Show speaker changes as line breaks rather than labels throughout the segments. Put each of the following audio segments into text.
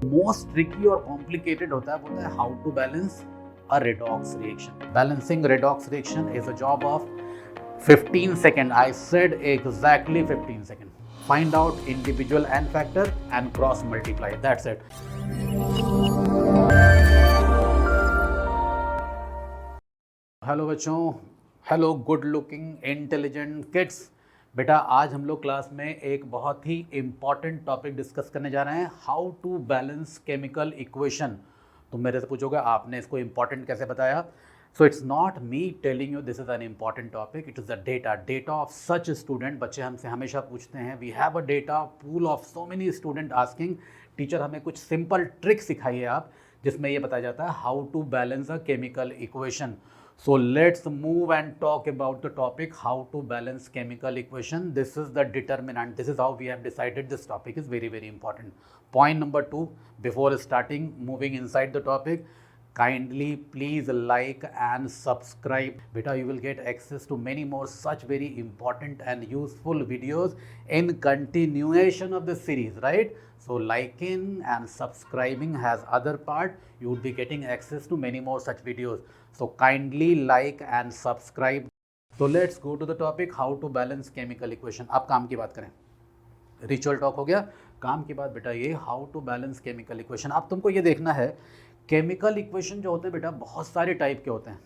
Most tricky और complicated होता है how to balance a redox reaction. Balancing redox reaction is a job of 15 seconds. I said exactly 15 seconds. Find out individual n factor and cross multiply. That's it. Hello बच्चों, hello good looking intelligent kids. बेटा आज हम लोग class में एक बहुत ही important topic discuss करने जा रहे हैं, how to balance chemical equation. तुम मेरे से पूछोगे आपने इसको इम्पॉर्टेंट कैसे बताया। So it's not me telling you this is an important topic, it is the data of such student. बच्चे हमसे हमेशा पूछते हैं, we have a data pool of so many student asking teacher हमें कुछ सिंपल ट्रिक सिखाइए आप, जिसमें ये बताया जाता है how to balance a chemical equation. So let's move and talk about the topic how to balance chemical equation. This is the determinant. This is how we have decided this topic is very important. Point number 2, before starting moving inside the topic, kindly please like and subscribe. Beta, you will get access to many more such very important and useful videos in continuation of the series, right? So liking and subscribing has other part, you would be getting access to many more such videos. So kindly like and subscribe. So let's go to the topic how to balance chemical equation. अब काम की बात करें, ritual talk हो गया, काम की बात बेटा ये how to balance chemical equation. अब तुमको ये देखना है केमिकल इक्वेशन जो होते हैं बेटा बहुत सारे टाइप के होते हैं.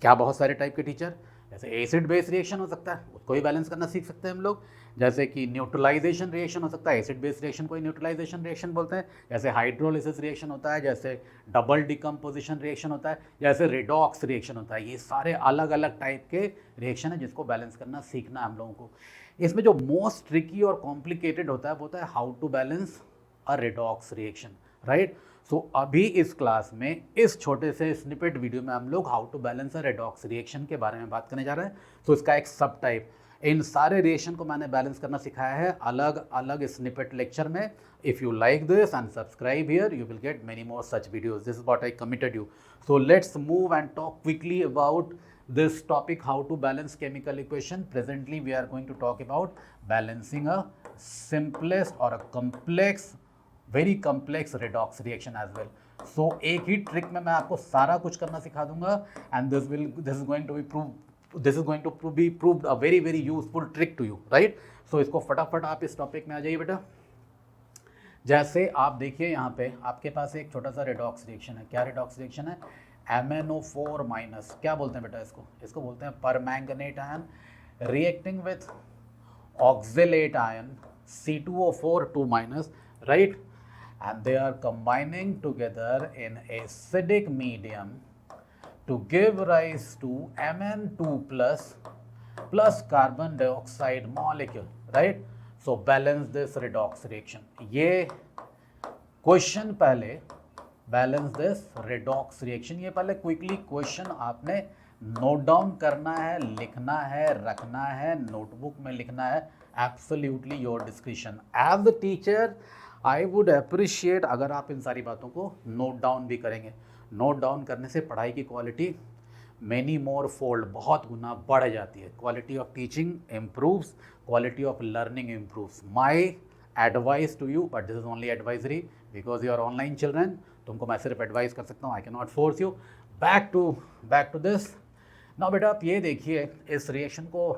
क्या बहुत सारे टाइप के टीचर? जैसे एसिड बेस रिएक्शन हो सकता है, उसको भी बैलेंस करना सीख सकते हैं हम लोग. जैसे कि न्यूट्रलाइजेशन रिएक्शन हो सकता है, एसिड बेस रिएक्शन को ही न्यूट्रलाइजेशन रिएक्शन बोलते हैं. जैसे हाइड्रोलिसिस रिएक्शन होता है, जैसे डबल डिकम्पोजिशन रिएक्शन होता है, जैसे रेडॉक्स रिएक्शन होता है. ये सारे अलग अलग टाइप के रिएक्शन है जिसको बैलेंस करना सीखना है हम लोगों को. इसमें जो मोस्ट ट्रिकी और कॉम्प्लिकेटेड होता है वो होता है how to balance a redox reaction, right. So अभी इस क्लास में इस छोटे से स्निपेट वीडियो में हम लोग how to balance a redox reaction के बारे में बात करने जा रहे हैं. तो इसका एक सब टाइप, इन सारे रिएक्शन को मैंने बैलेंस करना सिखाया है अलग अलग स्निपेट लेक्चर में. If you like this and subscribe here you will get many more such videos. This is what I committed you. So let's move and talk quickly about this topic how to balance chemical equation. Presently we are going to talk about balancing a simplest or a complex, very complex redox reaction as well. So एक ही trick में मैं आपको सारा कुछ करना सिखा दूंगा and this is going to be proved a very useful trick to you, right? So इसको फटाफट आप इस टॉपिक में आ जाइए बेटा. जैसे आप देखिए यहाँ पे आपके पास एक छोटा सा रेडॉक्स रिएक्शन है. क्या रेडॉक्स रिएक्शन है? MnO4 माइनस, क्या बोलते हैं बेटा इसको बोलते हैं permanganate ion reacting with oxalate ion C2O4 2 minus, right? And they are combining together in acidic medium to give rise to Mn2 plus carbon dioxide molecule, right? So balance this redox reaction. ये question पहले balance this redox reaction, ये पहले quickly question आपने note down करना है, लिखना है, रखना है, नोटबुक में लिखना है. Absolutely your description. As the teacher I would appreciate अगर आप इन सारी बातों को नोट डाउन भी करेंगे. नोट डाउन करने से पढ़ाई की क्वालिटी मैनी मोर फोल्ड, बहुत गुना बढ़ जाती है. Quality of teaching improves, quality of learning improves. My advice to you, but this is only advisory because you are online children. तुमको मैं सिर्फ एडवाइस कर सकता हूँ, I can not force you. Back to this now बेटा. आप ये देखिए इस रिएक्शन को,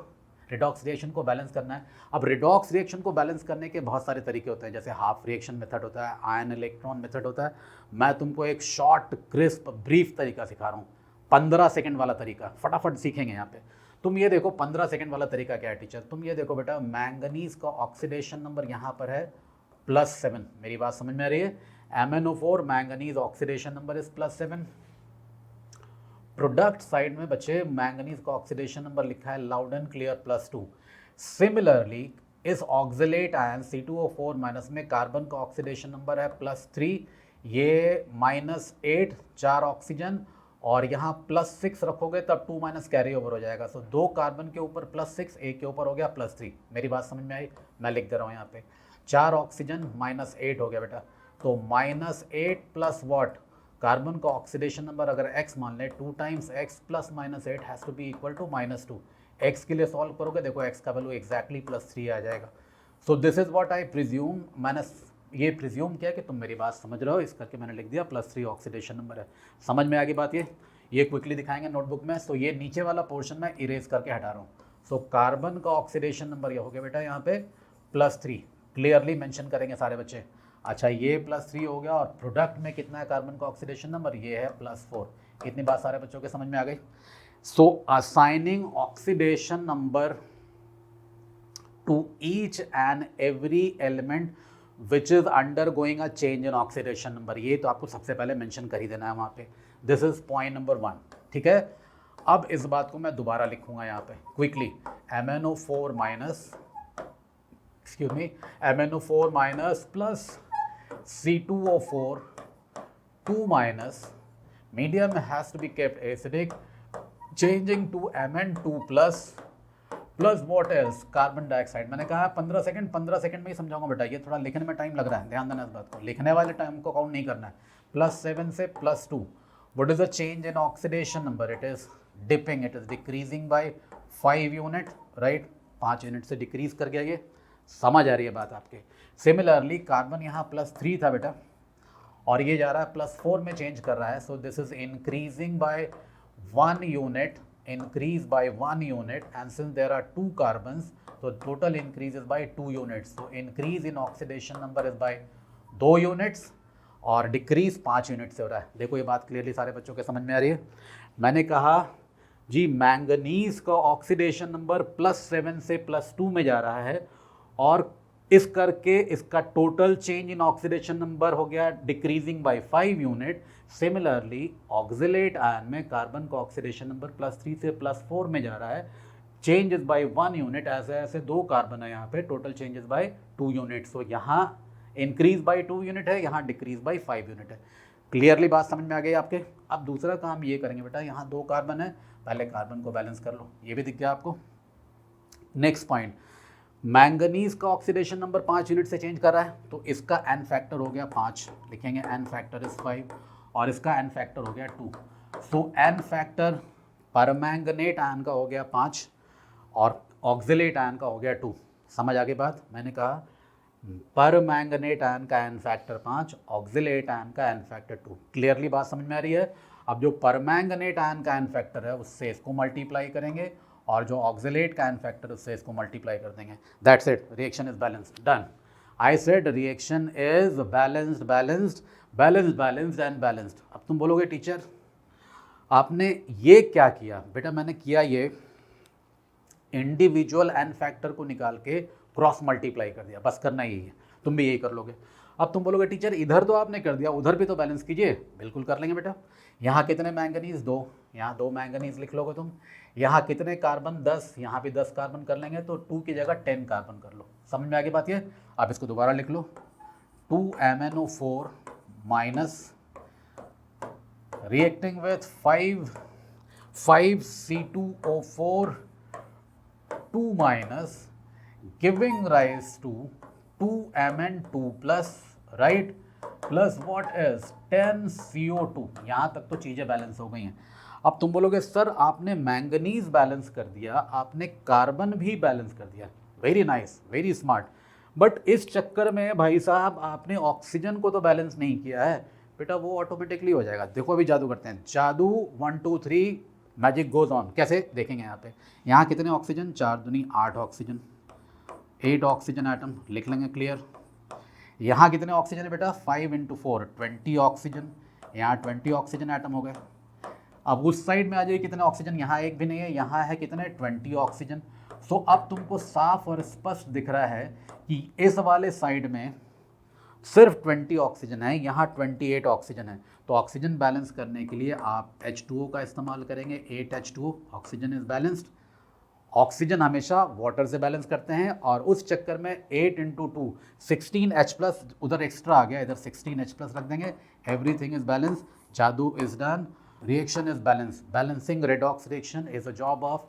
रिडॉक्स रिएक्शन को बैलेंस करना है. अब रिडॉक्स रिएक्शन को बैलेंस करने के बहुत सारे तरीके होते हैं. जैसे हाफ रिएक्शन मेथड होता है, आयन इलेक्ट्रॉन मेथड होता है. मैं तुमको एक शॉर्ट क्रिस्प ब्रीफ तरीका सिखा रहा हूँ, 15 सेकेंड वाला तरीका. फटाफट सीखेंगे यहाँ पे. तुम ये देखो 15 सेकेंड वाला तरीका क्या है टीचर. तुम ये देखो बेटा, मैंगनीज का ऑक्सीडेशन नंबर यहाँ पर है +7. मेरी बात समझ में आ रही है? MnO4 manganese oxidation number is +7. Product side में बच्चे मैंगनीज का ऑक्सीडेशन नंबर लिखा है लाउड एंड क्लियर +2. सिमिलरली इस ऑक्जेलेट आयन C2O4 माइनस में कार्बन का ऑक्सीडेशन नंबर है +3. ये -8 4 ऑक्सीजन और यहाँ +6 रखोगे तब 2 माइनस कैरी ओवर हो जाएगा. सो 2 कार्बन के ऊपर +6, एक के ऊपर हो गया +3. मेरी बात समझ में आई? मैं लिख दे रहा हूँ यहाँ पे 4 ऑक्सीजन -8 हो गया बेटा. तो -8 प्लस वॉट, कार्बन का ऑक्सीडेशन नंबर अगर x मान ले, 2 times x plus -8 has to be equal to -2. x के लिए सॉल्व करोगे, देखो x का वैल्यू एग्जैक्टली +3 आ जाएगा. So this is what I presume. मैंने ये प्रिज्यूम किया कि तुम मेरी बात समझ रहे हो, इस करके मैंने लिख दिया +3 ऑक्सीडेशन नंबर है। समझ में आ गई बात? ये क्विकली दिखाएंगे नोटबुक में। सो ये नीचे वाला पोर्शन मैं इरेज करके हटा रहा हूँ। सो कार्बन का ऑक्सीडेशन नंबर ये हो गया बेटा यहाँ पे +3, क्लियरली मेंशन करेंगे सारे बच्चे। अच्छा ये +3 हो गया, और प्रोडक्ट में कितना है कार्बन का ऑक्सीडेशन नंबर, ये है +4। इतनी बात सारे बच्चों के समझ में आ गई। So assigning oxidation number to each and every element which is undergoing a change in oxidation number, ये तो आपको सबसे पहले मेंशन कर ही देना है वहाँ पे। दिस इज पॉइंट नंबर 1, ठीक है। अब इस बात को मैं दोबारा लिखूंगा यहाँ पे quickly. MnO4 minus, excuse me, MnO4 minus plus C2O4 2 minus, medium has to be kept acidic, changing to Mn2 plus what else, carbon dioxide. मैंने कहा 15 सेकंड में ही समझाऊंगा बेटा, ये थोड़ा लिखने में टाइम लग रहा है, ध्यान देना इस बात को, लिखने वाले टाइम को काउंट नहीं करना है। +7 से +2, what is the change in oxidation number? It is dipping, it is decreasing by 5 unit, right, 5 unit से डिक्रीज कर गया। ये समझ आ रही है बात आपके? सिमिलरली कार्बन यहाँ +3 था बेटा, और ये जा रहा है +4 में चेंज कर रहा है। So this is increasing by 1 unit, increase by 1 unit, and since there are 2 carbons, so total increase is by 2 units. So increase in oxidation number is by 2 units, और डिक्रीज 5 यूनिट से हो रहा है। देखो ये बात क्लियरली सारे बच्चों के समझ में आ रही है। मैंने कहा जी मैंगनीज का ऑक्सीडेशन नंबर +7 से +2 में जा रहा है, और इस करके इसका total change in oxidation number हो गया decreasing by 5 unit. Similarly oxalate ion में कार्बन का ऑक्सीडेशन नंबर +3 से +4 में जा रहा है, चेंज इज बाय 1 यूनिट। ऐसे ऐसे 2 कार्बन है यहाँ पे, total change is by 2 unit. So यहाँ इंक्रीज बाय 2 यूनिट है, यहाँ डिक्रीज बाय 5 यूनिट है। क्लियरली बात समझ में आ गई आपके? अब दूसरा काम ये करेंगे बेटा, यहाँ 2 कार्बन है, पहले कार्बन को बैलेंस कर लो, ये भी दिख गया आपको। नेक्स्ट पॉइंट, मैंगनीज का ऑक्सीडेशन नंबर 5 यूनिट से चेंज कर रहा है, तो इसका एन फैक्टर हो गया 5, लिखेंगे एन फैक्टर इज 5, और इसका एन फैक्टर हो गया 2। सो एन फैक्टर परमैंगनेट आयन का हो गया 5, और ऑक्सिलेट आयन का हो गया 2। समझ आ गई बात? मैंने कहा परमैंगनेट आयन का एन फैक्टर 5, ऑक्सिलेट आयन का एन फैक्टर 2। क्लियरली बात समझ में आ रही है? अब जो परमैंगनेट आयन का एन फैक्टर है उससे इसको मल्टीप्लाई करेंगे, और जो ऑक्सिलेट का एन फैक्टर उससे इसको मल्टीप्लाई कर देंगे। That's it, reaction is balanced, done. I said reaction is balanced, balanced, balanced, balanced and balanced. अब तुम बोलोगे टीचर आपने ये क्या किया? बेटा मैंने किया ये इंडिविजुअल एन फैक्टर को निकाल के क्रॉस मल्टीप्लाई कर दिया, बस करना यही है, तुम भी यही कर लोगे। अब तुम बोलोगे टीचर इधर तो आपने कर दिया, उधर भी तो बैलेंस कीजिए। बिल्कुल कर लेंगे बेटा। यहाँ कितने मैंगनीज? 2, यहाँ 2 मैंगनीज लिख लोगे तुम। यहाँ कितने कार्बन? 10, यहाँ भी 10 कार्बन कर लेंगे, तो 2 की जगह 10 कार्बन कर लो। समझ में आ गई बात? ये आप इसको दोबारा लिख लो, 2 MnO4 minus reacting with 5 C2O4 2 minus giving rise to 2 Mn2 plus, right, plus what is 10 CO2। यहाँ तक तो चीज़ें बैलेंस हो गई हैं। अब तुम बोलोगे सर आपने मैंगनीज बैलेंस कर दिया, आपने कार्बन भी बैलेंस कर दिया, very nice, very smart, but इस चक्कर में भाई साहब आपने ऑक्सीजन को तो बैलेंस नहीं किया है। बेटा वो ऑटोमेटिकली हो जाएगा। देखो अभी जादू करते हैं, जादू 1 2 3 मैजिक गोज ऑन। कैसे देखेंगे? यहाँ पे यहाँ कितने ऑक्सीजन? 4 दूनी 8 ऑक्सीजन, 8 ऑक्सीजन आइटम लिख लेंगे, क्लियर। यहाँ कितने ऑक्सीजन है बेटा? 5 × 4 20 ऑक्सीजन, यहाँ 20 ऑक्सीजन आइटम हो गए। अब उस साइड में आ जाइए, कितने ऑक्सीजन? यहाँ एक भी नहीं है, यहाँ है कितने? 20 ऑक्सीजन। सो अब तुमको साफ और स्पष्ट दिख रहा है कि इस वाले साइड में सिर्फ 20 ऑक्सीजन है, यहाँ 28 ऑक्सीजन है। तो ऑक्सीजन बैलेंस करने के लिए आप H2O का इस्तेमाल करेंगे, 8 H2O, oxygen is balanced. Oxygen हमेशा वाटर से बैलेंस करते हैं, और उस चक्कर में 8 × 2 16H+, उधर एक्स्ट्रा आ गया, इधर 16H+ रख देंगे। एवरीथिंग इज बैलेंस, जादू is done, reaction is balanced. Balancing redox reaction is a job of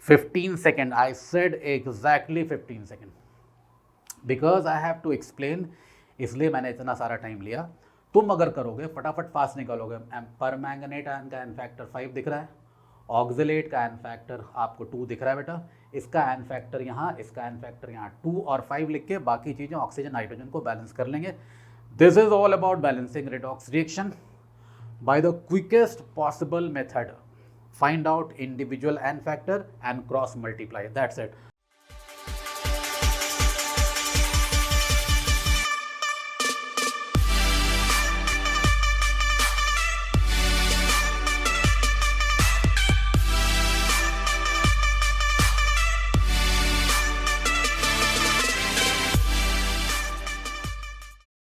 15 seconds. I said exactly 15 seconds because I have to explain, इसलिए मैंने इतना सारा टाइम लिया। तुम अगर करोगे फटाफट फास्ट निकालोगे। परमैंगनेट आयन का एन फैक्टर 5 दिख रहा है, ऑक्सिलेट का एन फैक्टर आपको 2 दिख रहा है बेटा, इसका एन फैक्टर यहाँ, इसका एन फैक्टर यहाँ, 2 और 5 लिख के बाकी चीज़ें ऑक्सीजन नाइट्रोजन को बैलेंस कर लेंगे। This is all about balancing redox reaction by the quickest possible method. Find out individual n factor and cross multiply. That's it.